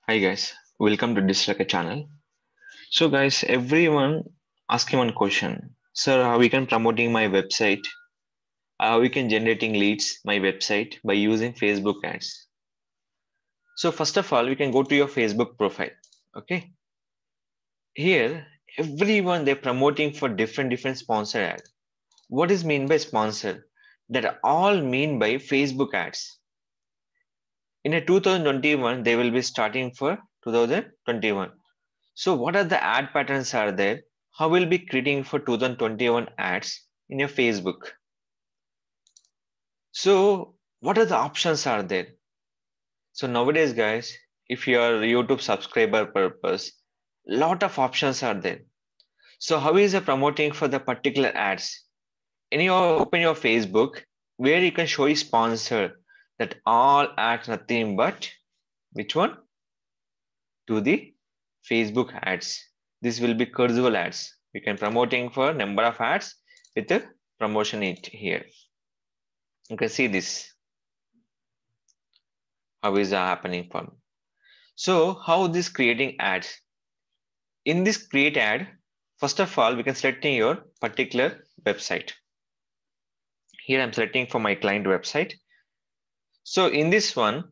Hi guys, welcome to Dislike channel. So guys, everyone asking one question. Sir, how we can promoting my website? How we can generating leads my website by using Facebook ads? So first of all, we can go to your Facebook profile. Okay. Here, everyone they're promoting for different sponsor ad. What is mean by sponsor? That all mean by Facebook ads. In a 2021, they will be starting for 2021. So what are the ad patterns are there? How will be creating for 2021 ads in your Facebook? So what are the options are there? So nowadays, guys, if you are YouTube subscriber purpose, lot of options are there. So how is it promoting for the particular ads? In your open your Facebook, where you can show you sponsor that all ads nothing but which one? To the Facebook ads. This will be cursor ads. We can promoting for number of ads with a promotion it here. You can see this how is happening for me. So how this creating ads? In this create ad, first of all, we can selecting your particular website. Here I'm selecting for my client website. So in this one,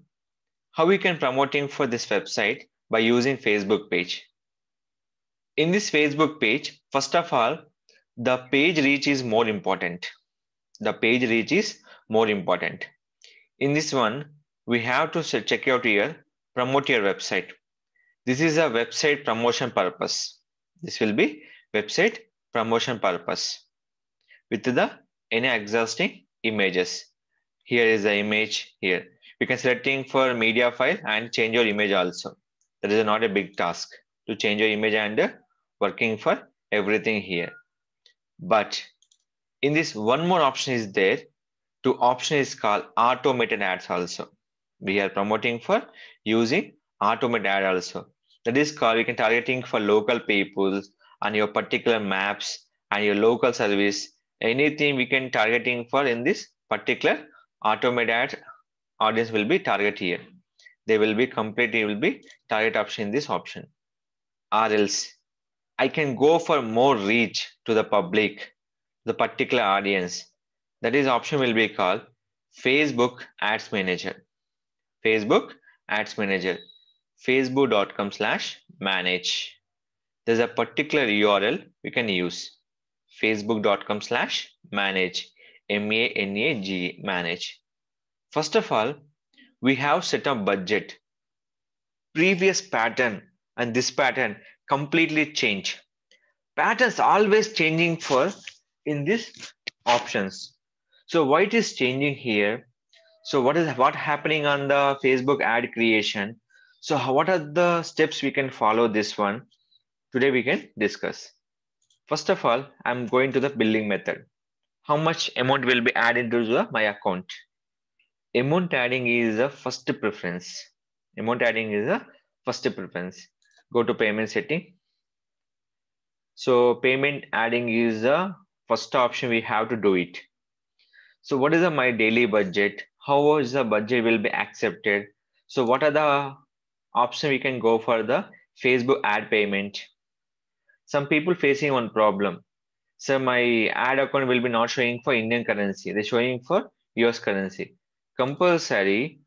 how we can promoting for this website by using Facebook page. In this Facebook page, first of all, the page reach is more important. The page reach is more important. In this one, we have to check out here, promote your website. This is a website promotion purpose. This will be website promotion purpose with the any exhausting images. Here is the image here. You can selecting for media file and change your image also. That is not a big task to change your image and working for everything here. But in this one more option is there. To option is called automated ads also. We are promoting for using automated ad also. That is called we can targeting for local people on your particular maps and your local service. Anything we can targeting for in this particular automated ad audience will be target here. They will be completely will be target option in this option. Or else I can go for more reach to the public, the particular audience. That is option will be called Facebook Ads Manager. Facebook Ads Manager. Facebook.com/manage. There's a particular URL we can use. Facebook.com/manage. MANAGE manage. First of all, we have set up budget. Previous pattern and this pattern completely change. Patterns always changing for in this options. So why it is changing here? So what happening on the Facebook ad creation? So what are the steps we can follow this one? Today we can discuss. First of all, I'm going to the billing method. How much amount will be added to my account? Amount adding is a first preference. Amount adding is a first preference. Go to payment setting. So payment adding is the first option we have to do it. So what is my daily budget? How is the budget will be accepted? So what are the option we can go for the Facebook ad payment? Some people facing one problem. So my ad account will be not showing for Indian currency. They're showing for US currency. Compulsory,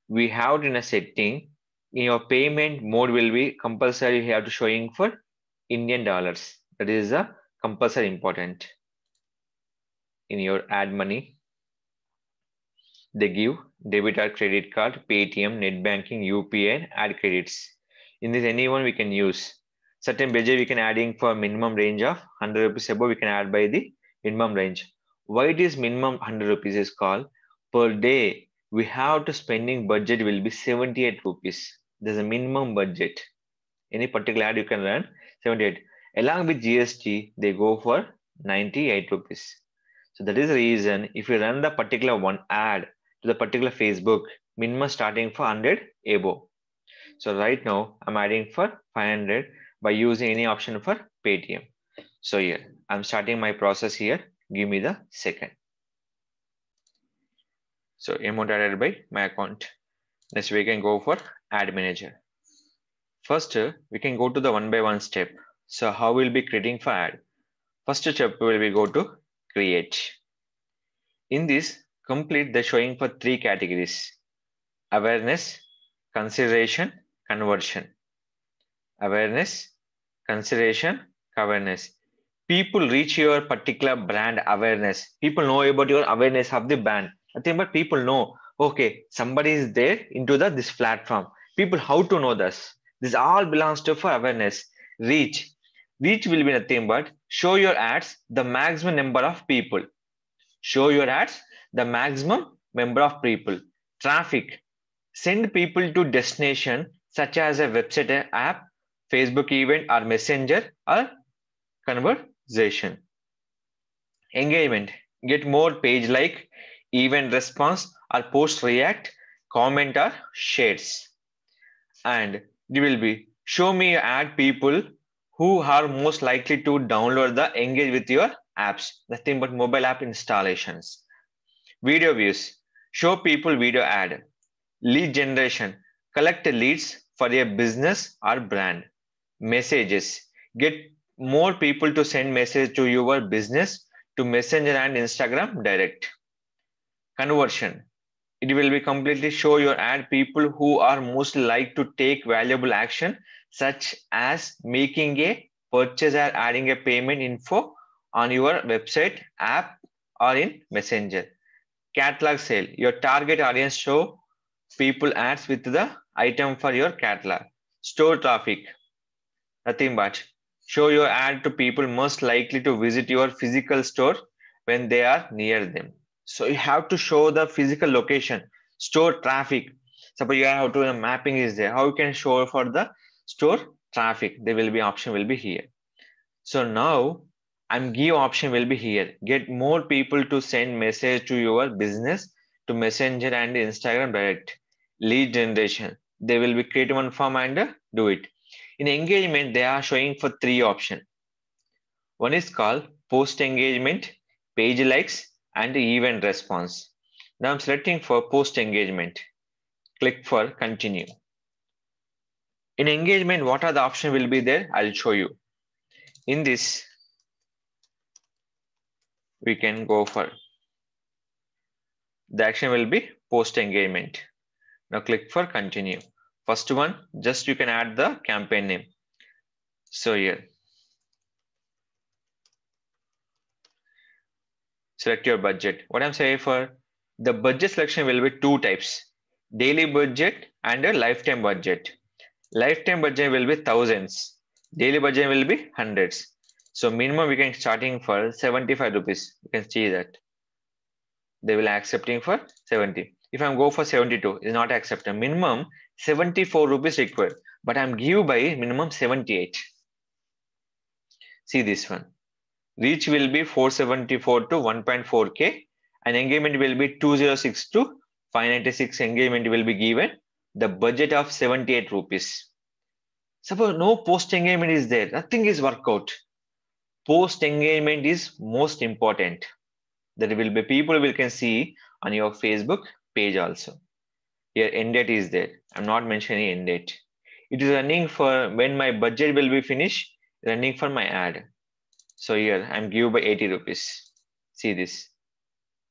we have in a setting, in your payment mode will be compulsory you have to showing for Indian dollars. That is a compulsory important in your ad money. They give debit or credit card, Paytm, net banking, UPI, ad credits. In this, anyone we can use. Certain budget we can adding for minimum range of 100 rupees above we can add by the minimum range. Why it is minimum 100 rupees is called per day. We have to spending budget will be 78 rupees. There's a minimum budget. Any particular ad you can run 78. Along with GST, they go for 98 rupees. So that is the reason if you run the particular one ad to the particular Facebook, minimum starting for 100 above. So right now I'm adding for 500 by using any option for Paytm. So here I'm starting my process here. Give me the second. So amount added by my account. Next we can go for ad manager. First, we can go to the one by one step. So how we'll be creating for ad? First step will be go to create. In this, complete the showing for three categories: awareness, consideration, conversion. Awareness, consideration, awareness. People reach your particular brand awareness. People know about your awareness of the brand. Nothing but people know, okay, somebody is there into this platform. People how to know this. This all belongs to for awareness. Reach. Reach will be nothing but show your ads the maximum number of people. Show your ads the maximum number of people. Traffic. Send people to destination such as a website, app, Facebook event or messenger or conversation. Engagement. Get more page like, event response or post react, comment or shares. And it will be show me ad people who are most likely to download the engage with your apps. Nothing but mobile app installations. Video views. Show people video ad. Lead generation. Collect leads for a business or brand. Messages. Get more people to send message to your business to Messenger and Instagram direct. Conversion. It will be completely show your ad people who are most like to take valuable action such as making a purchase or adding a payment info on your website, app or in Messenger. Catalog sale. Your target audience show people ads with the item for your catalog. Store traffic. Nothing but show your ad to people most likely to visit your physical store when they are near them. So you have to show the physical location, store traffic. Suppose you have to mapping is there. How you can show for the store traffic? There will be option will be here. So now I'm give option will be here. Get more people to send message to your business to Messenger and Instagram direct. Lead generation. They will be create one form and do it. In engagement, they are showing for three options. One is called post engagement, page likes, and event response. Now I'm selecting for post engagement. Click for continue. In engagement, what are the options will be there? I'll show you. In this, we can go for the action will be post engagement. Now click for continue. First one, just you can add the campaign name. So here, select your budget. What I'm saying for the budget selection will be two types: daily budget and a lifetime budget. Lifetime budget will be thousands. Daily budget will be hundreds. So minimum we can starting for 75 rupees. You can see that they will accepting for 70. If I'm go for 72, is not accepted. Minimum 74 rupees required, but I'm give by minimum 78. See this one. Reach will be 474 to 1.4K and engagement will be 206 to 596 engagement will be given. The budget of 78 rupees. Suppose no post engagement is there, nothing is work out. Post engagement is most important. There will be people will can see on your Facebook page also. Here end date is there. I'm not mentioning end date. It is running for when my budget will be finished, running for my ad. So here I'm give by 80 rupees. See this.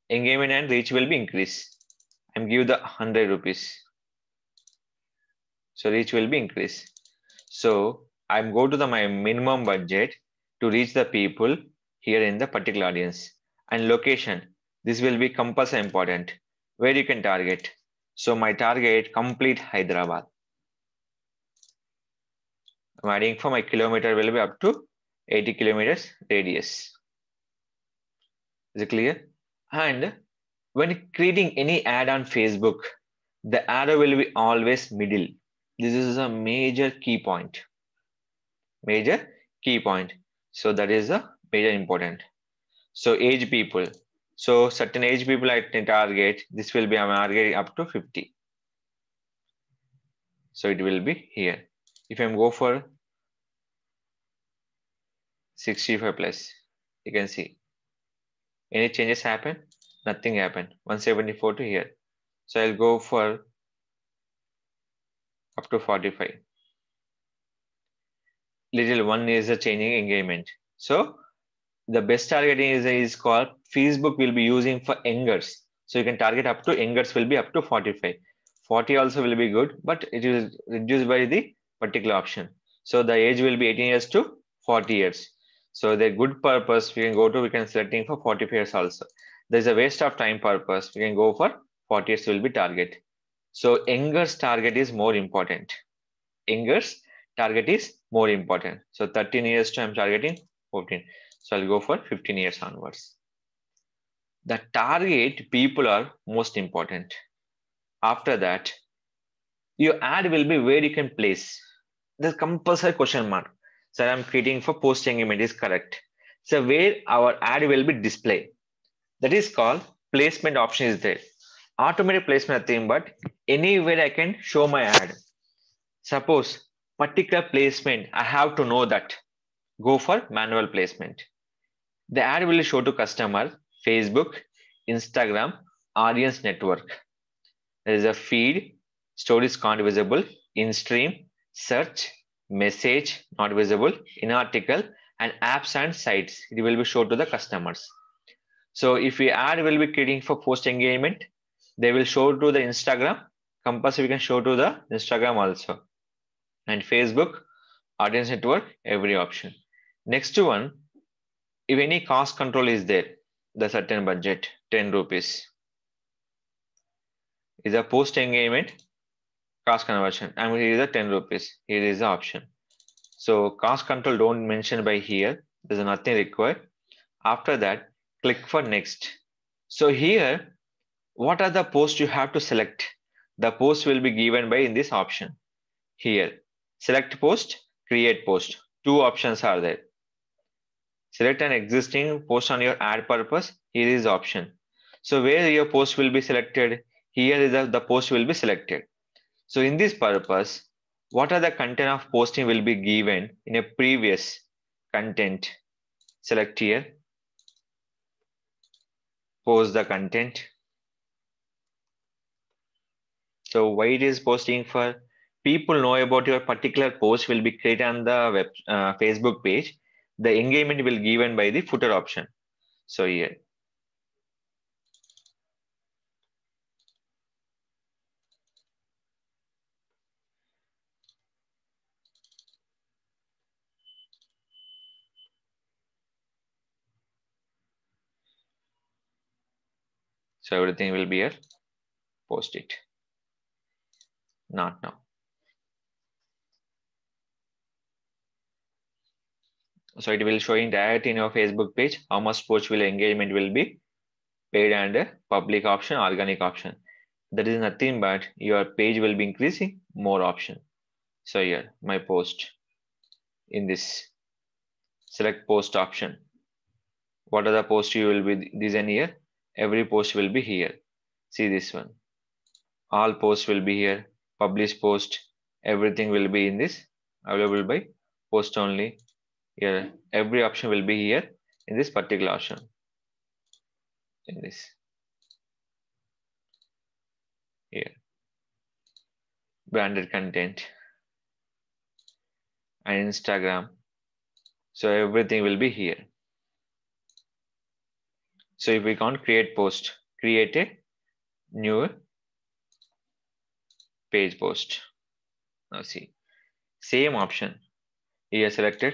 Engagement and reach will be increased. I'm give the 100 rupees. So reach will be increased. So I'm go to my minimum budget to reach the people here in the particular audience. And location, this will be compulsory important. Where you can target. So my target complete Hyderabad. I'm adding for my kilometer will be up to 80 kilometers radius. Is it clear? And when creating any ad on Facebook, the arrow will be always middle. This is a major key point. Major key point. So that is a major important. So age people. So certain age people I can target. This will be I'm targeting up to 50. So it will be here. If I go for 65 plus, you can see any changes happen? Nothing happened. 174 to here. So I'll go for up to 45. little one is the changing engagement. So the best targeting is called Facebook will be using for youngers. So you can target up to youngers will be up to 45. 40 also will be good, but it is reduced by the particular option. So the age will be 18 years to 40 years. So the good purpose we can go to, we can selecting for 45 years also. There's a waste of time purpose. We can go for 40 years will be target. So youngers target is more important. Youngers target is more important. So 13 years to I'm targeting 14. So I'll go for 15 years onwards. The target people are most important. After that, your ad will be where you can place. The compulsory question mark. So I'm creating for post engagement is correct. So where our ad will be displayed. That is called placement option is there. Automatic placement nothing but anywhere I can show my ad. Suppose particular placement, I have to know that. Go for manual placement. The ad will show to customer Facebook, Instagram, audience network. There is a feed, stories can't visible, in stream, search, message not visible, in article, and apps and sites. It will be shown to the customers. So if we ad will be creating for post engagement, they will show to the Instagram. Compulsory we can show to the Instagram also. And Facebook, audience network, every option. Next one, if any cost control is there, the certain budget, 10 rupees is a post engagement cost conversion. And here is a 10 rupees. Here is the option. So cost control don't mention by here. There's nothing required. After that, click for next. So here, what are the posts you have to select? The post will be given by in this option. Here, select post, create post. Two options are there. Select an existing post on your ad purpose. Here is option. So where your post will be selected, here is the post will be selected. So in this purpose, what are the content of posting will be given in a previous content. Select here, post the content. So why it is posting for? People know about your particular post will be created on the web Facebook page. The engagement will given by the footer option. So here. So everything will be here. Post it. Not now. So it will showing that in your Facebook page how much post will engagement will be paid and public option, organic option. That is nothing but your page will be increasing more option. So here my post in this select post option. What are the posts you will be design here? Every post will be here. See this one. All posts will be here. Publish post. Everything will be in this available by post only. Here every option will be here in this particular option. In this here branded content and Instagram. So everything will be here. So if we can't create post, create a new page post. Now see, same option here selected.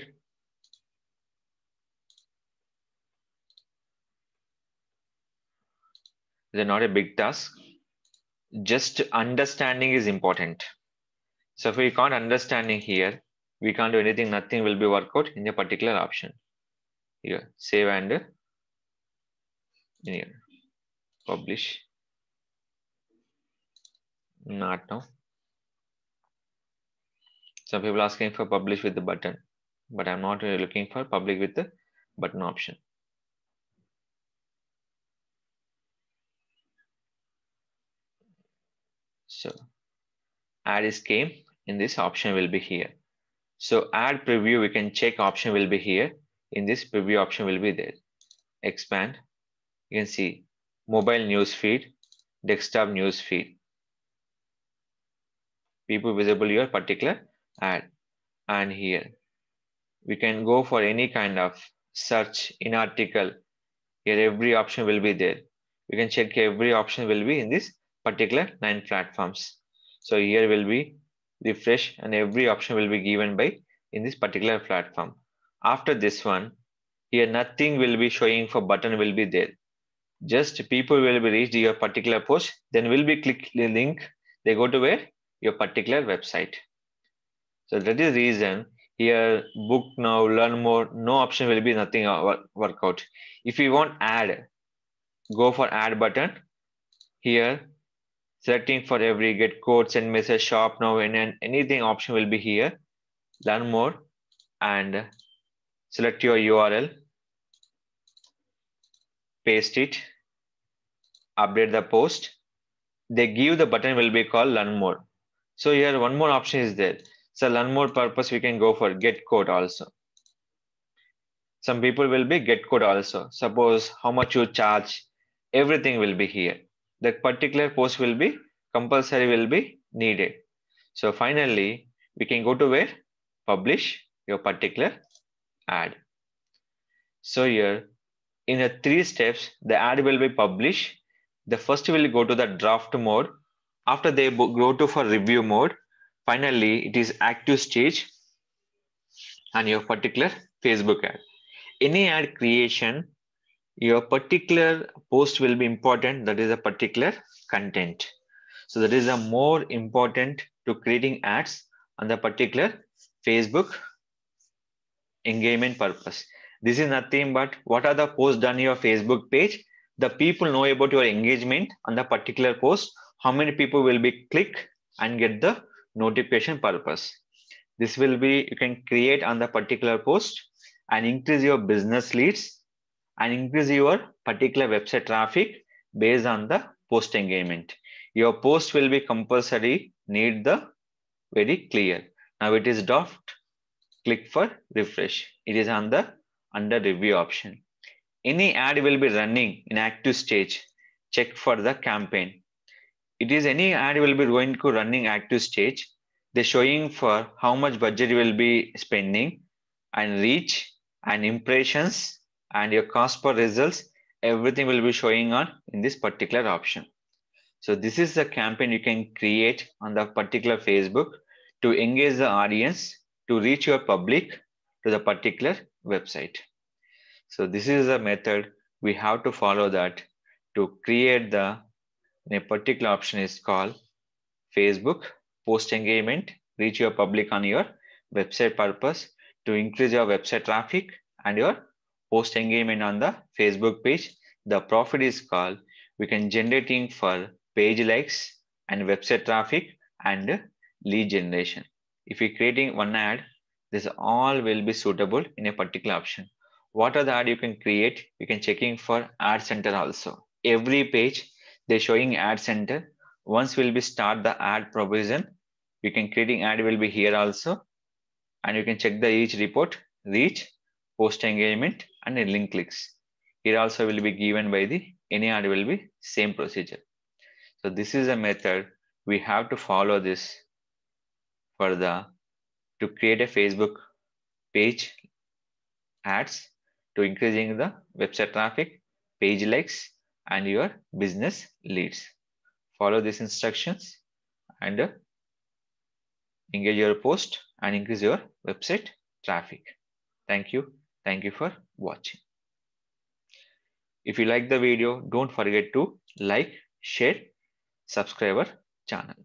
Is not a big task. Just understanding is important. So if we can't understanding here, we can't do anything. Nothing will be work out in a particular option. Here, save and here, publish. Not now. Some people asking for publish with the button, but I'm not really looking for public with the button option. So ad is came in this option will be here. So ad preview, we can check option will be here. In this preview option will be there. Expand. You can see mobile news feed, desktop news feed. People visible your particular ad and here we can go for any kind of search in article. Here every option will be there. We can check every option will be in this particular 9 platforms. So here will be refresh and every option will be given by in this particular platform. After this one, here nothing will be showing for button will be there. Just people will be reached your particular post, then will be click the link. They go to where? Your particular website. So that is the reason here book now, learn more, no option will be nothing work out. If you want add, go for add button. Here selecting for every get code, send message, shop now, and anything option will be here. Learn more and select your URL, paste it, update the post. They give the button will be called learn more. So here one more option is there. So learn more purpose we can go for get code also. Some people will be get code also. Suppose how much you charge, everything will be here. That particular post will be compulsory will be needed. So finally we can go to where? Publish your particular ad. So here in the 3 steps, the ad will be published. The first will go to the draft mode. After they go to for review mode, finally it is active stage and your particular Facebook ad. Any ad creation, your particular post will be important. That is a particular content. So that is a more important to creating ads on the particular Facebook engagement purpose. This is nothing but what are the posts done on your Facebook page. The people know about your engagement on the particular post. How many people will be click and get the notification purpose. This will be you can create on the particular post and increase your business leads and increase your particular website traffic based on the post engagement. Your post will be compulsory need the very clear. Now it is draft. Click for refresh. It is on the under review option. Any ad will be running in active stage. Check for the campaign. It is any ad will be going to running active stage. They're showing for how much budget you will be spending and reach and impressions and your cost per results. Everything will be showing on in this particular option. So this is the campaign you can create on the particular Facebook to engage the audience to reach your public to the particular website. So this is a method we have to follow that to create the a particular option is called Facebook post engagement, reach your public on your website purpose to increase your website traffic and your post engagement on the Facebook page. The profit is called we can generating for page likes and website traffic and lead generation. If you're creating one ad, this all will be suitable in a particular option. What are the ad you can create? You can checking for ad center also. Every page they're showing ad center. Once will be start the ad provision. You can creating ad will be here also. And you can check the each report, reach, post engagement and link clicks. Here also will be given by the any ad will be same procedure. So this is a method we have to follow this for the to create a Facebook page ads to increasing the website traffic, page likes, and your business leads. Follow these instructions and engage your post and increase your website traffic. Thank you. Thank you for watching. If you like the video, don't forget to like, share, subscribe our channel.